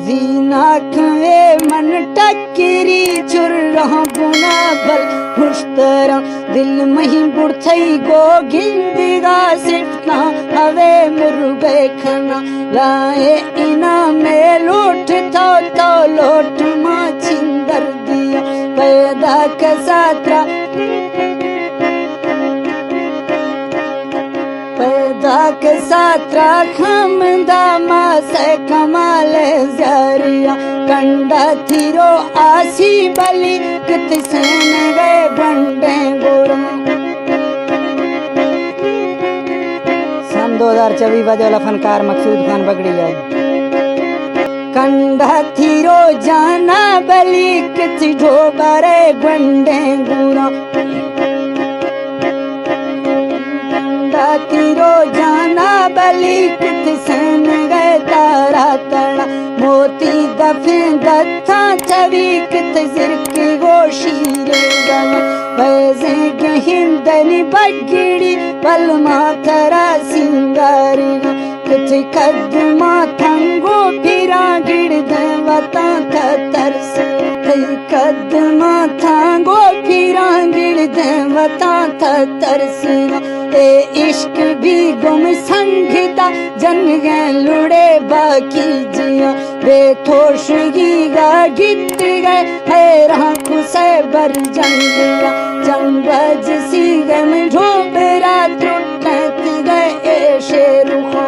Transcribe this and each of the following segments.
जीना खवे मन टकरी चुर रहा बुना बल खुशतरा दिल मही बुढ़ई गो गिंदिगा सिर्फ ना हवे मुर्गे खना लाए इना में लूट तो लोट माँ छिंदर दिया पैदा कसात्रा के सात्रा खमदा मासे कमाल जरिया कंडा थिरो आसी बली कित सेन गए बंडे गोरा। सन 2024 बजे वाला फनकार मकसूद खान बगड़िया कंडा थिरो जाना बली कित ढोबरे बंडे गोरा। तीरो जाना बली कित सेन गए तारा तड़ा मोती दफे दत्था छवि कित सिरकी गोशीरे गला पैसे गहिंदनी बगड़ी पल माथरा सिंगारी कित कदमा थंगो फिरा गिड़ देवता तरस कदमा थांगो फिरा गिड़ देवता तरसना ए इश्क भी गुम संगीता जन गए लुड़े बाकी जिया बेथोशगी गा गित गए हैरा खुसे बर जंगला चंबज सी गम ढोबरा त्रुटत गए ए शेरुखा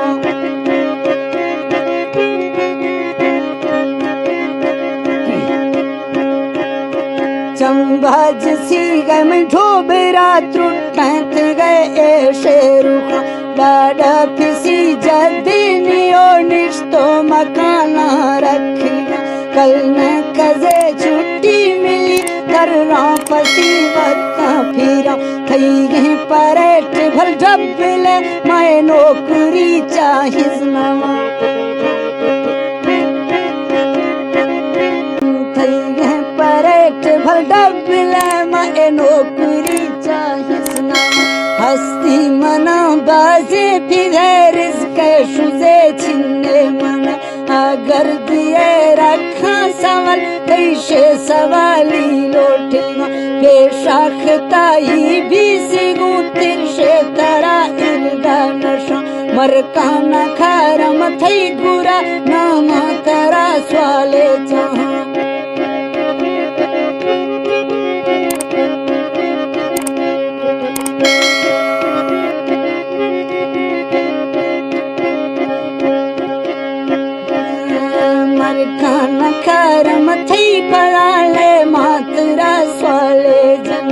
चंबाज सी गम ढोबरा त्रुटत गए ए शेरुखा लाडा फिसी जदिनियो निश्तो मकाना रखना कल न कजे छुट्टी मिली करना फसी वत्ता फिरा थई गए परेट भल डबले मैं नौकरी चाहिस नवा भल डबले मैं नौकरी चाहिस ना हस्ती मना बाजे फिर इसके शुजे छिन्ने मना अगर दिए रखा सवाल कैसे सवाली लौटेगा बेशाखता ही भी सिगू तिरशे तरा इल्दा नशा मरकाना खारम थई गुरा नामा तरा स्वाले जहाँ खाना खरम थी पड़ाले मातरा स्वाले जन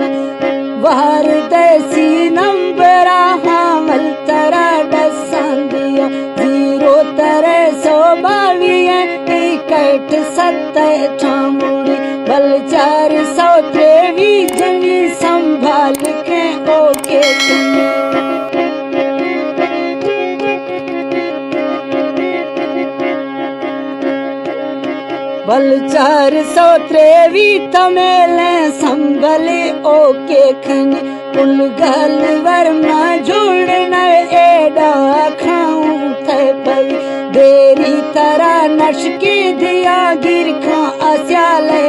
बाहर देसी नंबरा हामल तरा डसांदिया 0 तरे 122 टिकट 7 ठामुड़ी बल 423 जनी संभाल के ओके बल 423 तमेले संभले ओके खने पुल गलवर में जुड़ना एडा खाऊं थे पल देरी तरा नशके दिया गिर खा अस्याले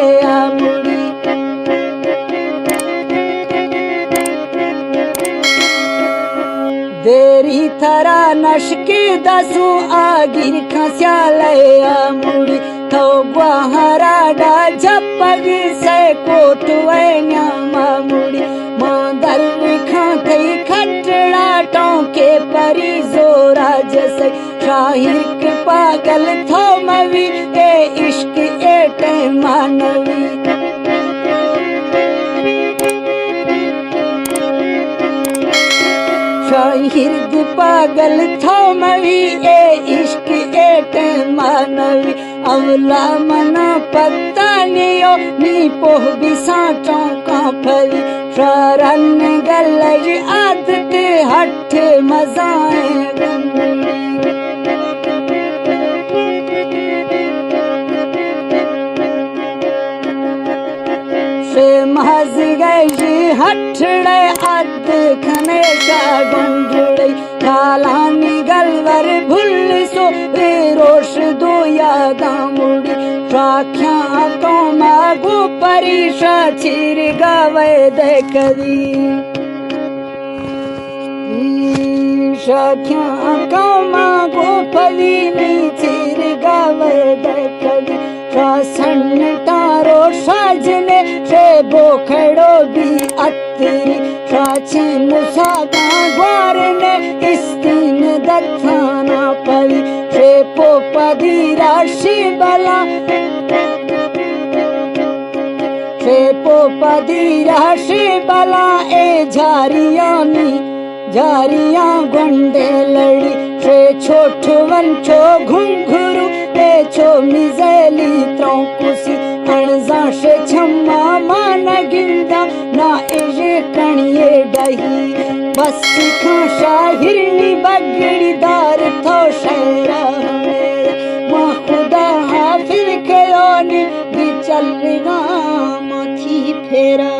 मुड़ी देरी थरा नशके दसू आगिर खस्याले मुड़ी तो गुहारा डा झपग से कोटवे न्यामा मुड़ी मांदल खाते खटड़ा टोंके परी जोरा जैसे शाहिर के पागल थो मवी ए इश्क एटे मानवी शाहिर पागल थो मवी ए इश्क एटे मानवी अवला मना पत्ता नियो नी पोह बिसाटों का फली शरण गलज आदत हठ मजाए शे महज गई हठड़े आद खने का गुंडड़े शालानी गलवर भुल सो रे रोश दो यादा मुड़ी शाख्या तो मागो परीशा चिर गावे देखदी शाख्या तो मागो पलीनी चिर गावे देखदी शासन तारो साजने से बोखड़ो भी अतरी शाचे मुसादा ग्वारने इस्तीन दत्थाना पली से पोपदी राशि बला से पोपदी राशि बला ए झारियां गुंडे लड़ी से छोट वंचो घुंघरू ए छो मिजेली त्रौकुसी अणजा से छम्मा मान गिंदा ना एजे कणिए डही बस खा शाहिरनी बगड़ी दार थो शहरा मां खुदा हाफिज कयोनी भी चलगा मथी फेरा।